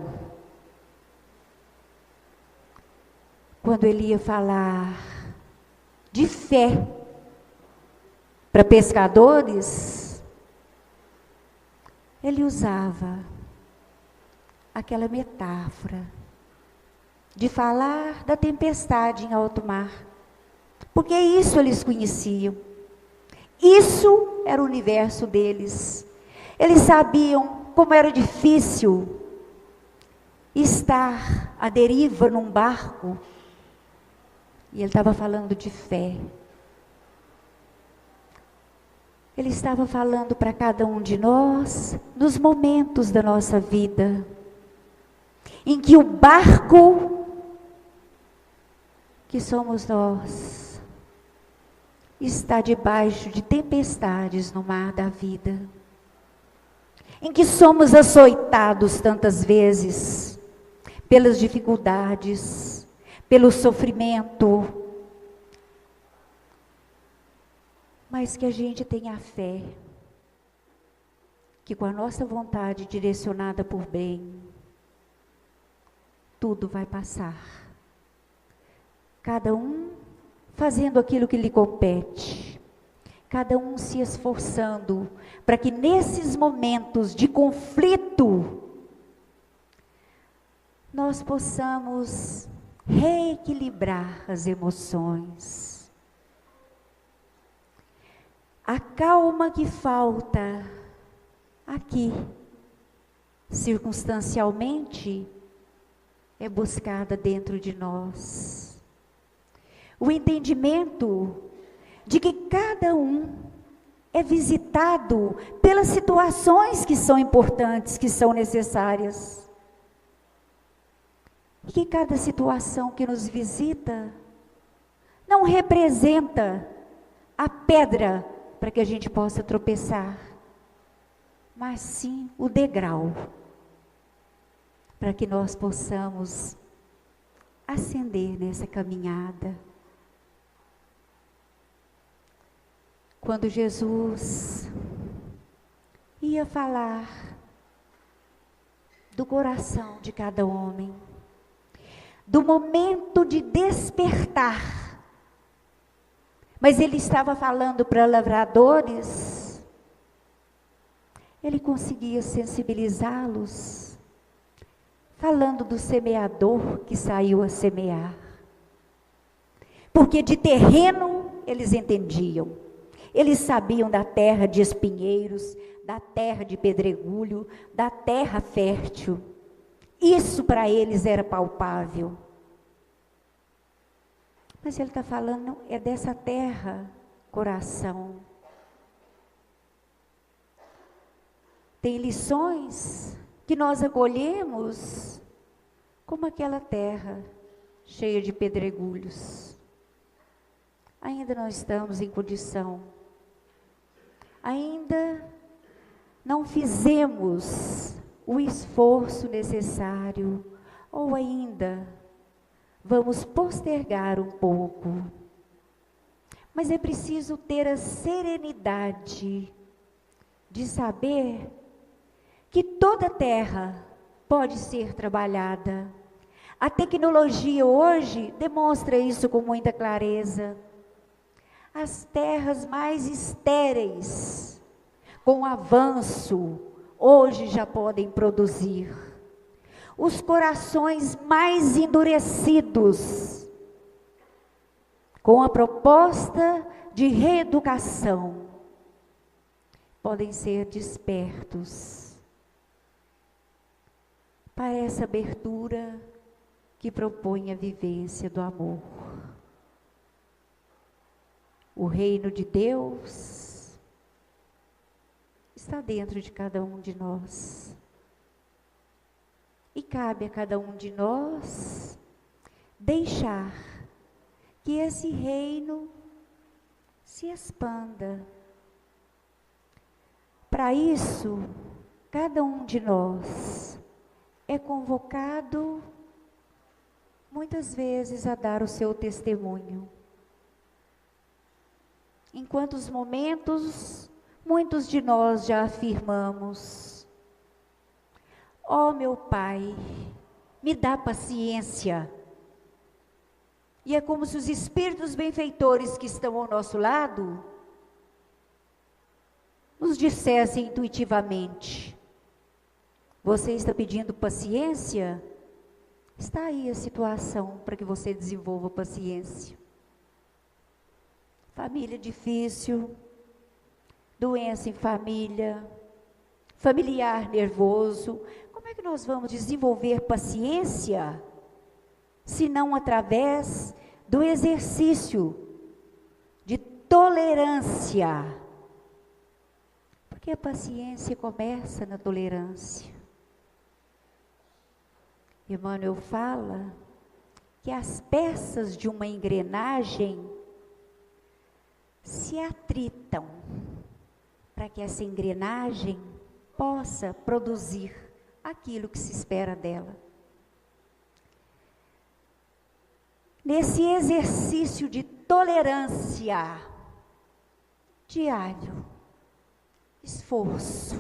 Quando ele ia falar de fé para pescadores, ele usava aquela metáfora de falar da tempestade em alto mar, porque isso eles conheciam, isso era o universo deles. Eles sabiam como era difícil estar à deriva num barco, e ele estava falando de fé. Ele estava falando para cada um de nós, nos momentos da nossa vida, em que o barco, que somos nós, está debaixo de tempestades no mar da vida, em que somos açoitados tantas vezes, pelas dificuldades, pelo sofrimento, mas que a gente tenha fé, que com a nossa vontade direcionada por bem, tudo vai passar. Cada um fazendo aquilo que lhe compete, cada um se esforçando para que nesses momentos de conflito, nós possamos reequilibrar as emoções. A calma que falta aqui, circunstancialmente, é buscada dentro de nós. O entendimento de que cada um é visitado pelas situações que são importantes, que são necessárias. E que cada situação que nos visita não representa a pedra para que a gente possa tropeçar, mas sim o degrau para que nós possamos ascender nessa caminhada. Quando Jesus ia falar do coração de cada homem, do momento de despertar, mas ele estava falando para lavradores, ele conseguia sensibilizá-los, falando do semeador que saiu a semear. porque de terreno eles entendiam. Eles sabiam da terra de espinheiros, da terra de pedregulho, da terra fértil. Isso para eles era palpável. Mas ele está falando é dessa terra, coração. Tem lições que nós acolhemos como aquela terra cheia de pedregulhos. Ainda não estamos em condição. Ainda não fizemos o esforço necessário, ou ainda vamos postergar um pouco. Mas é preciso ter a serenidade de saber que toda terra pode ser trabalhada. A tecnologia hoje demonstra isso com muita clareza. As terras mais estéreis, com o avanço, hoje já podem produzir. Os corações mais endurecidos, com a proposta de reeducação, podem ser despertos para essa abertura que propõe a vivência do amor. O reino de Deus está dentro de cada um de nós. E cabe a cada um de nós deixar que esse reino se expanda. Para isso, cada um de nós é convocado muitas vezes a dar o seu testemunho. Em quantos momentos, muitos de nós já afirmamos: ó meu Pai, me dá paciência. E é como se os espíritos benfeitores que estão ao nosso lado nos dissessem intuitivamente: você está pedindo paciência? Está aí a situação para que você desenvolva paciência. Família difícil, doença em família, familiar nervoso. Como é que nós vamos desenvolver paciência, se não através do exercício de tolerância? Porque a paciência começa na tolerância. Emmanuel fala que as peças de uma engrenagem se atritam para que essa engrenagem possa produzir aquilo que se espera dela. Nesse exercício de tolerância diário, esforço,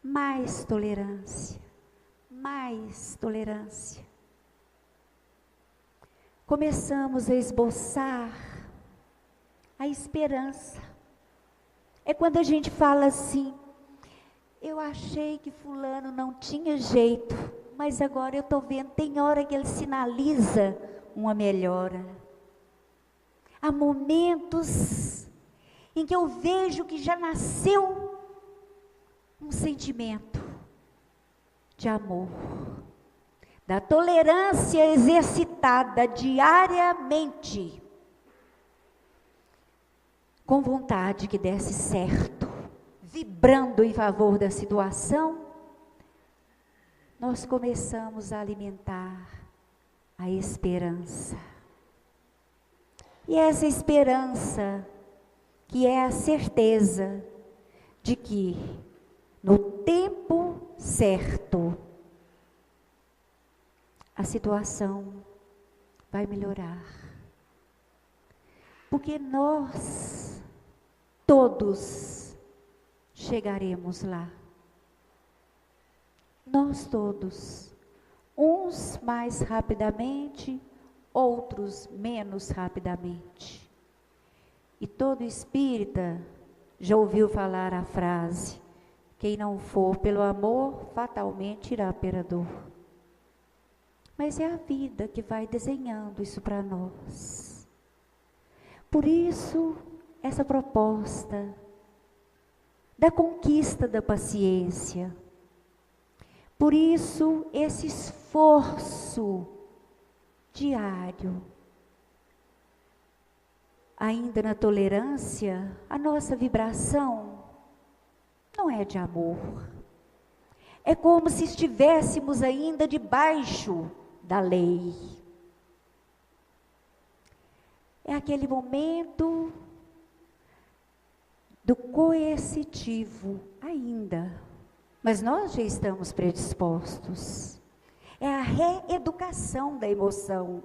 mais tolerância, mais tolerância. Começamos a esboçar a esperança. É quando a gente fala assim: eu achei que fulano não tinha jeito, mas agora eu estou vendo, tem hora que ele sinaliza uma melhora. Há momentos em que eu vejo que já nasceu um sentimento de amor, da tolerância exercitada diariamente, com vontade que desse certo, vibrando em favor da situação, nós começamos a alimentar a esperança. E essa esperança, que é a certeza de que no tempo certo a situação vai melhorar. Porque nós todos chegaremos lá. Nós todos, uns mais rapidamente, outros menos rapidamente. E todo espírita já ouviu falar a frase: quem não for pelo amor, fatalmente irá pela dor. Mas é a vida que vai desenhando isso para nós. Por isso, essa proposta da conquista da paciência. Por isso, esse esforço diário. Ainda na tolerância, a nossa vibração não é de amor. É como se estivéssemos ainda debaixo da lei. É aquele momento do coercitivo ainda. Mas nós já estamos predispostos. É a reeducação da emoção.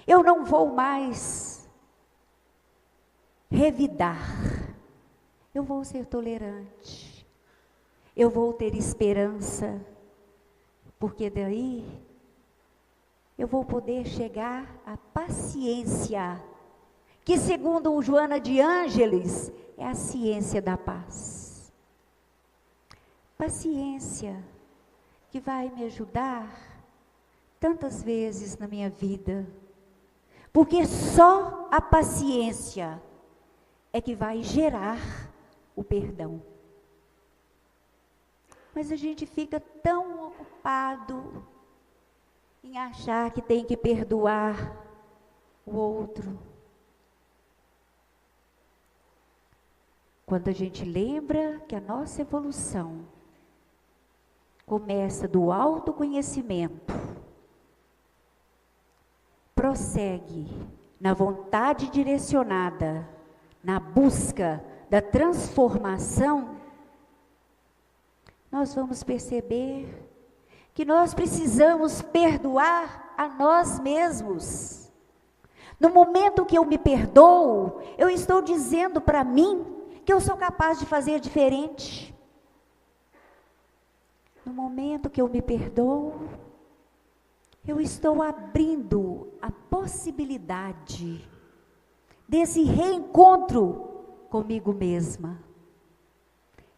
Eu não vou mais revidar. Eu vou ser tolerante. Eu vou ter esperança. Porque daí eu vou poder chegar à paciência, que segundo o Joana de Ângeles, é a ciência da paz. Paciência que vai me ajudar tantas vezes na minha vida, porque só a paciência é que vai gerar o perdão. Mas a gente fica tão ocupado em achar que tem que perdoar o outro. Quando a gente lembra que a nossa evolução começa do autoconhecimento, prossegue na vontade direcionada, na busca da transformação, nós vamos perceber que nós precisamos perdoar a nós mesmos. No momento que eu me perdoo, eu estou dizendo para mim que eu sou capaz de fazer diferente. No momento que eu me perdoo, eu estou abrindo a possibilidade desse reencontro comigo mesma.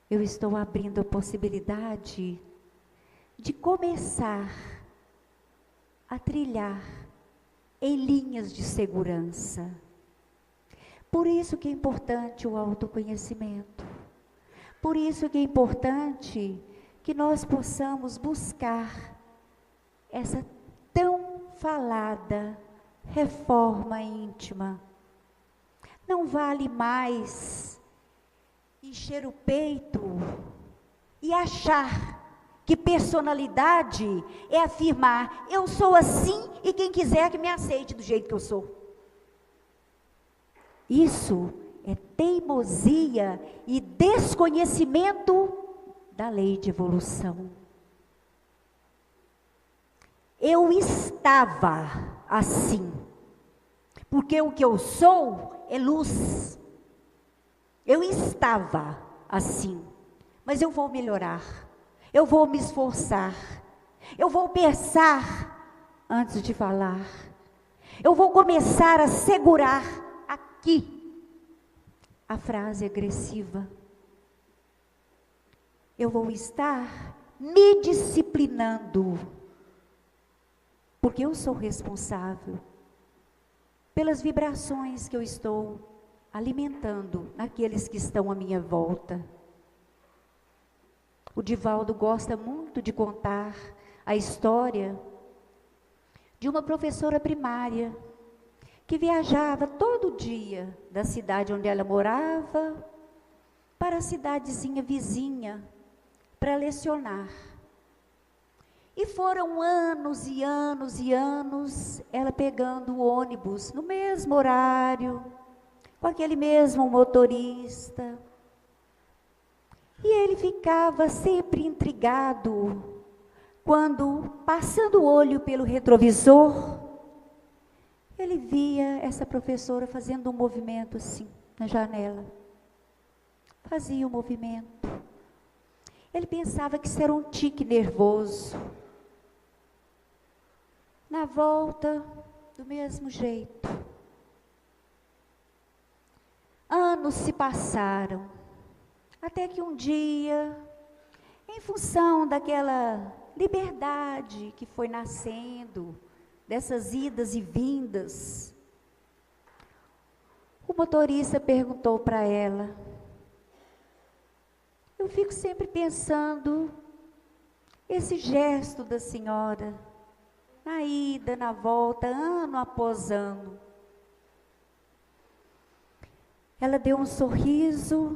Eu estou abrindo a possibilidade de começar a trilhar em linhas de segurança. Por isso que é importante o autoconhecimento. Por isso que é importante que nós possamos buscar essa tão falada reforma íntima. Não vale mais encher o peito e achar que personalidade é afirmar, eu sou assim e quem quiser que me aceite do jeito que eu sou. Isso é teimosia e desconhecimento da lei de evolução. Eu estava assim, porque o que eu sou é luz. Eu estava assim, mas eu vou melhorar. Eu vou me esforçar, eu vou pensar antes de falar, eu vou começar a segurar aqui a frase agressiva. Eu vou estar me disciplinando, porque eu sou responsável pelas vibrações que eu estou alimentando naqueles que estão à minha volta. O Divaldo gosta muito de contar a história de uma professora primária que viajava todo dia da cidade onde ela morava para a cidadezinha vizinha para lecionar. E foram anos e anos e anos ela pegando o ônibus no mesmo horário, com aquele mesmo motorista. E ele ficava sempre intrigado, quando, passando o olho pelo retrovisor, ele via essa professora fazendo um movimento assim, na janela. Fazia um movimento. Ele pensava que isso era um tique nervoso. Na volta, do mesmo jeito. Anos se passaram. Até que um dia, em função daquela liberdade que foi nascendo, dessas idas e vindas. O motorista perguntou para ela: eu fico sempre pensando, esse gesto da senhora, na ida, na volta, ano após ano. Ela deu um sorriso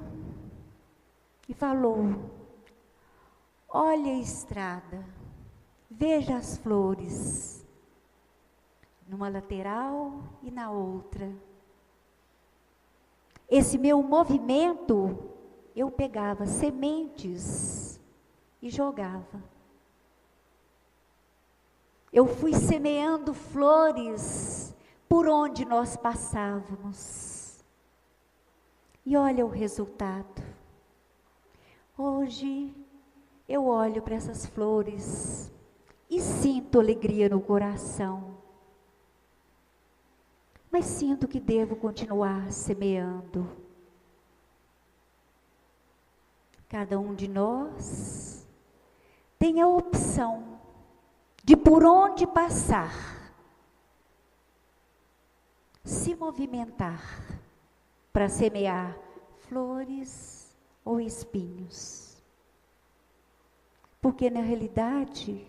e falou: olha a estrada, veja as flores, numa lateral e na outra. Esse meu movimento, eu pegava sementes e jogava. Eu fui semeando flores por onde nós passávamos. E olha o resultado. Hoje eu olho para essas flores e sinto alegria no coração. Mas sinto que devo continuar semeando. Cada um de nós tem a opção de por onde passar, se movimentar para semear flores ou espinhos. Porque na realidade,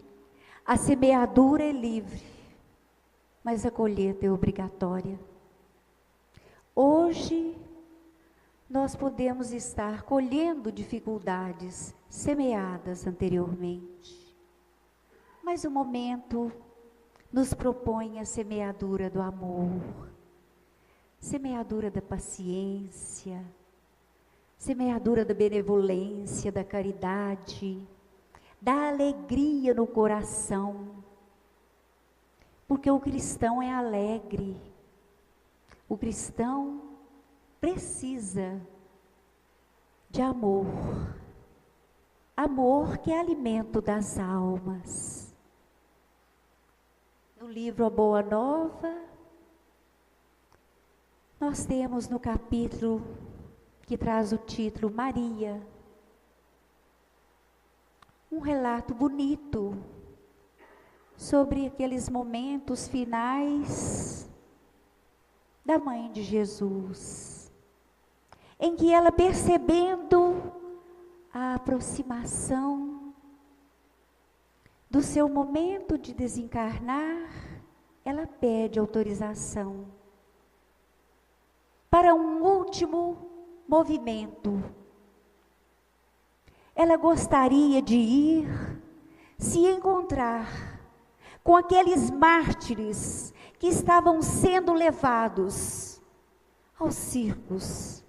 a semeadura é livre, mas a colheita é obrigatória. Hoje, nós podemos estar colhendo dificuldades semeadas anteriormente. Mas o momento nos propõe a semeadura do amor, semeadura da paciência, semeadura da benevolência, da caridade, da alegria no coração. Porque o cristão é alegre, o cristão precisa de amor, amor que é alimento das almas. No livro A Boa Nova, nós temos no capítulo que traz o título Maria, um relato bonito sobre aqueles momentos finais da mãe de Jesus, em que ela, percebendo a aproximação do seu momento de desencarnar, ela pede autorização para um último movimento. Ela gostaria de ir se encontrar com aqueles mártires que estavam sendo levados aos circos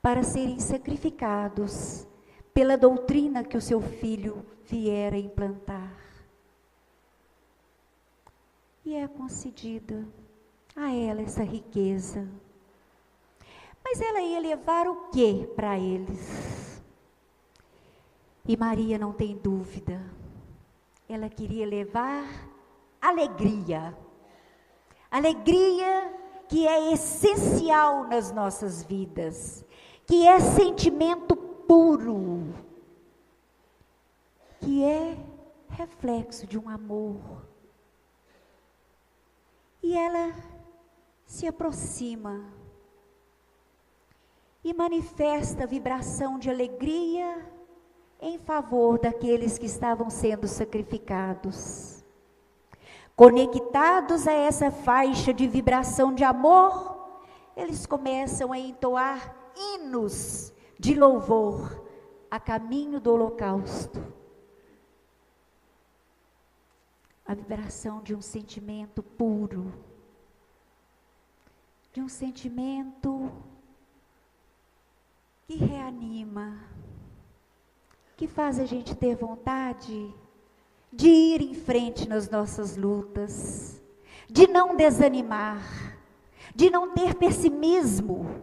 para serem sacrificados pela doutrina que o seu filho viera implantar. E é concedida a ela essa riqueza. Mas ela ia levar o quê para eles? E Maria não tem dúvida. Ela queria levar alegria. Alegria que é essencial nas nossas vidas, que é sentimento puro, que é reflexo de um amor. E ela se aproxima e manifesta a vibração de alegria em favor daqueles que estavam sendo sacrificados. Conectados a essa faixa de vibração de amor, eles começam a entoar hinos de louvor a caminho do holocausto. A vibração de um sentimento puro, de um sentimento que reanima, que faz a gente ter vontade de ir em frente nas nossas lutas, de não desanimar, de não ter pessimismo,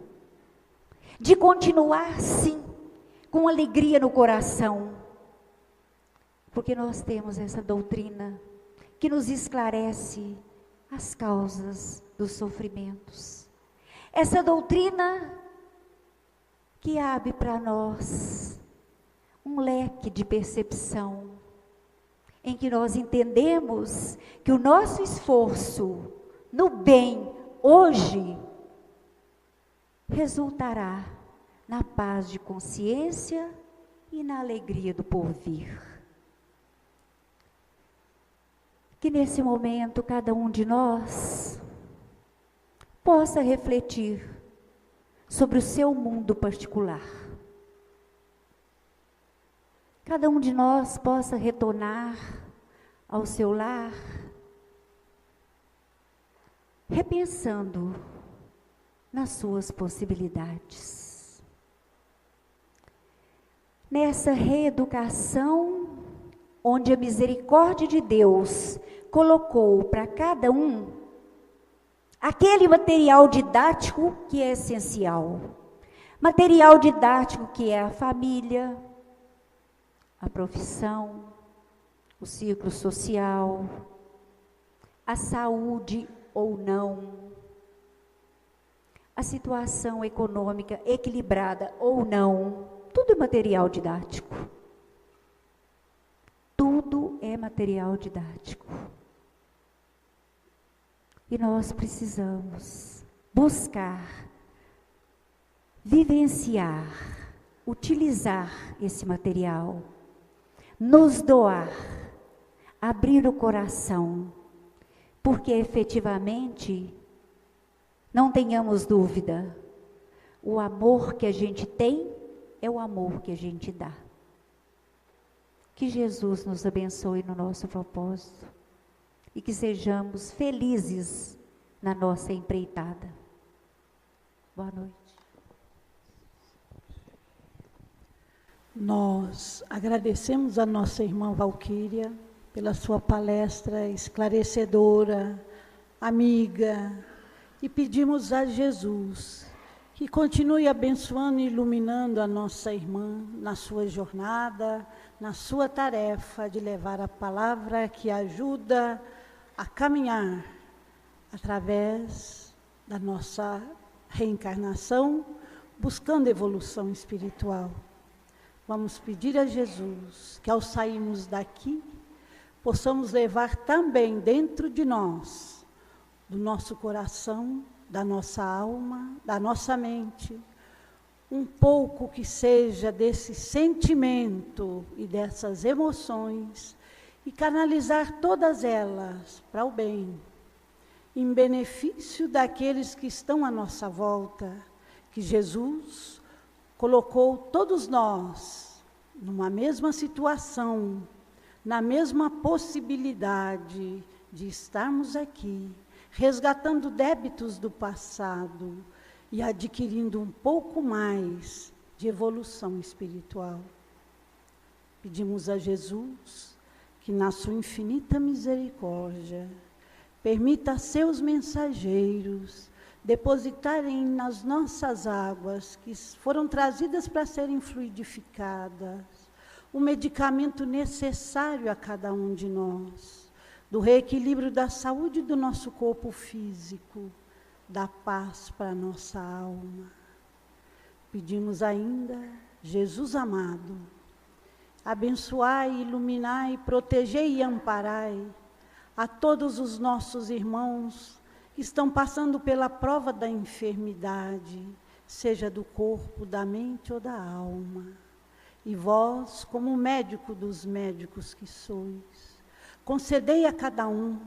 de continuar sim, com alegria no coração, porque nós temos essa doutrina que nos esclarece as causas dos sofrimentos. Essa doutrina que abre para nós um leque de percepção, em que nós entendemos que o nosso esforço no bem hoje resultará na paz de consciência e na alegria do porvir. Que nesse momento cada um de nós possa refletir sobre o seu mundo particular. Cada um de nós possa retornar ao seu lar, repensando nas suas possibilidades. Nessa reeducação, onde a misericórdia de Deus colocou para cada um aquele material didático que é essencial. Material didático que é a família, a profissão, o círculo social, a saúde ou não, a situação econômica equilibrada ou não, tudo é material didático. Tudo é material didático. E nós precisamos buscar, vivenciar, utilizar esse material, nos doar, abrir o coração, porque efetivamente, não tenhamos dúvida, o amor que a gente tem é o amor que a gente dá. Que Jesus nos abençoe no nosso propósito e que sejamos felizes na nossa empreitada. Boa noite. Nós agradecemos a nossa irmã Valquíria pela sua palestra esclarecedora, amiga, e pedimos a Jesus que continue abençoando e iluminando a nossa irmã na sua jornada, na sua tarefa de levar a palavra que ajuda a caminhar através da nossa reencarnação, buscando evolução espiritual. Vamos pedir a Jesus que, ao sairmos daqui, possamos levar também dentro de nós, do nosso coração, da nossa alma, da nossa mente, um pouco que seja desse sentimento e dessas emoções e canalizar todas elas para o bem, em benefício daqueles que estão à nossa volta, que Jesus colocou todos nós numa mesma situação, na mesma possibilidade de estarmos aqui, resgatando débitos do passado e adquirindo um pouco mais de evolução espiritual. Pedimos a Jesus que, na sua infinita misericórdia, permita a seus mensageiros depositarem nas nossas águas, que foram trazidas para serem fluidificadas, o medicamento necessário a cada um de nós, do reequilíbrio da saúde do nosso corpo físico, da paz para a nossa alma. Pedimos ainda, Jesus amado, abençoai, iluminai, protegei e amparai a todos os nossos irmãos que estão passando pela prova da enfermidade, seja do corpo, da mente ou da alma. E vós, como médico dos médicos que sois, concedei a cada um,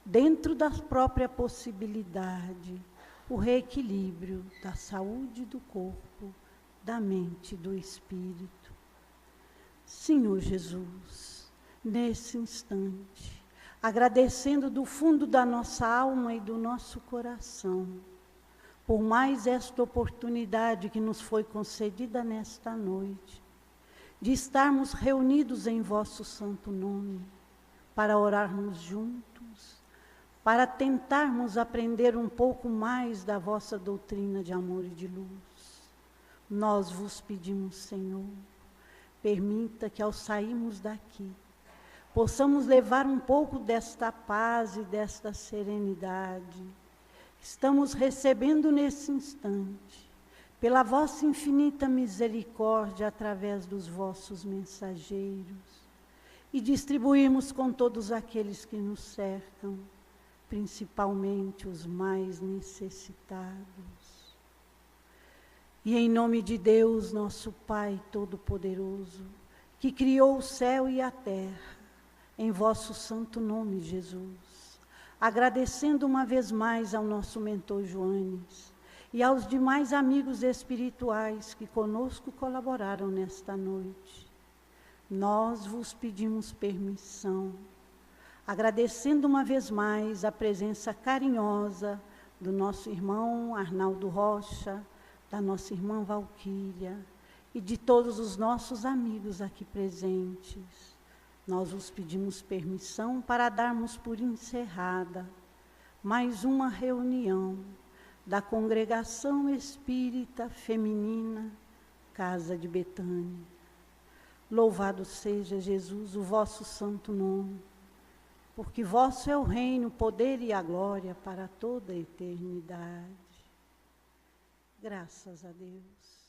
dentro da própria possibilidade, o reequilíbrio da saúde do corpo, da mente e do espírito. Senhor Jesus, nesse instante, agradecendo do fundo da nossa alma e do nosso coração, por mais esta oportunidade que nos foi concedida nesta noite, de estarmos reunidos em vosso santo nome, para orarmos juntos, para tentarmos aprender um pouco mais da vossa doutrina de amor e de luz. Nós vos pedimos, Senhor, permita que, ao sairmos daqui, possamos levar um pouco desta paz e desta serenidade que estamos recebendo nesse instante, pela vossa infinita misericórdia através dos vossos mensageiros, e distribuirmos com todos aqueles que nos cercam, principalmente os mais necessitados. E em nome de Deus, nosso Pai Todo-Poderoso, que criou o céu e a terra, em vosso santo nome, Jesus, agradecendo uma vez mais ao nosso mentor Joanes e aos demais amigos espirituais que conosco colaboraram nesta noite, nós vos pedimos permissão, agradecendo uma vez mais a presença carinhosa do nosso irmão Arnaldo Rocha, da nossa irmã Valquíria e de todos os nossos amigos aqui presentes. Nós vos pedimos permissão para darmos por encerrada mais uma reunião da Congregação Espírita Feminina Casa de Betânia. Louvado seja Jesus, o vosso santo nome, porque vosso é o reino, o poder e a glória para toda a eternidade. Graças a Deus.